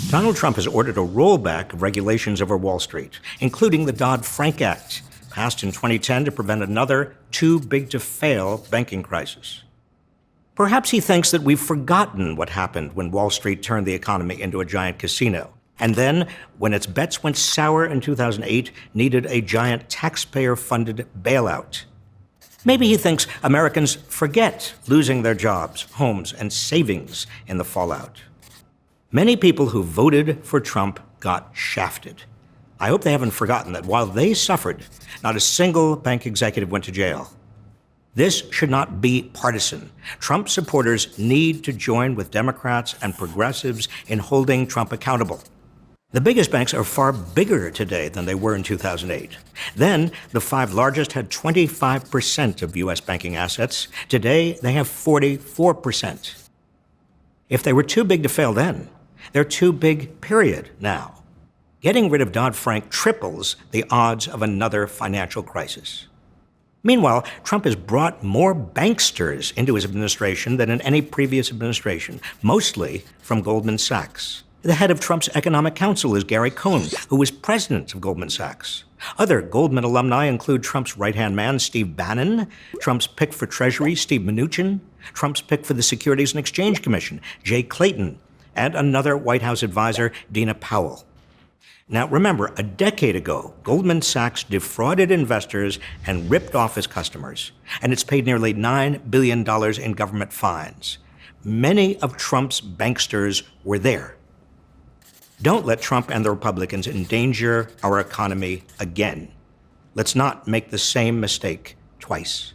Donald Trump has ordered a rollback of regulations over Wall Street, including the Dodd-Frank Act, passed in 2010 to prevent another too-big-to-fail banking crisis. Perhaps he thinks that we've forgotten what happened when Wall Street turned the economy into a giant casino, and then, when its bets went sour in 2008, needed a giant taxpayer-funded bailout. Maybe he thinks Americans forget losing their jobs, homes, and savings in the fallout. Many people who voted for Trump got shafted. I hope they haven't forgotten that while they suffered, not a single bank executive went to jail. This should not be partisan. Trump supporters need to join with Democrats and progressives in holding Trump accountable. The biggest banks are far bigger today than they were in 2008. Then, the 5 largest had 25% of U.S. banking assets. Today, they have 44%. If they were too big to fail then, they're too big, period, now. Getting rid of Dodd-Frank triples the odds of another financial crisis. Meanwhile, Trump has brought more banksters into his administration than in any previous administration, mostly from Goldman Sachs. The head of Trump's Economic Council is Gary Cohn, who was president of Goldman Sachs. Other Goldman alumni include Trump's right-hand man, Steve Bannon, Trump's pick for Treasury, Steve Mnuchin, Trump's pick for the Securities and Exchange Commission, Jay Clayton, and another White House advisor, Dina Powell. Now, remember, a decade ago, Goldman Sachs defrauded investors and ripped off his customers, and it's paid nearly $9 billion in government fines. Many of Trump's banksters were there. Don't let Trump and the Republicans endanger our economy again. Let's not make the same mistake twice.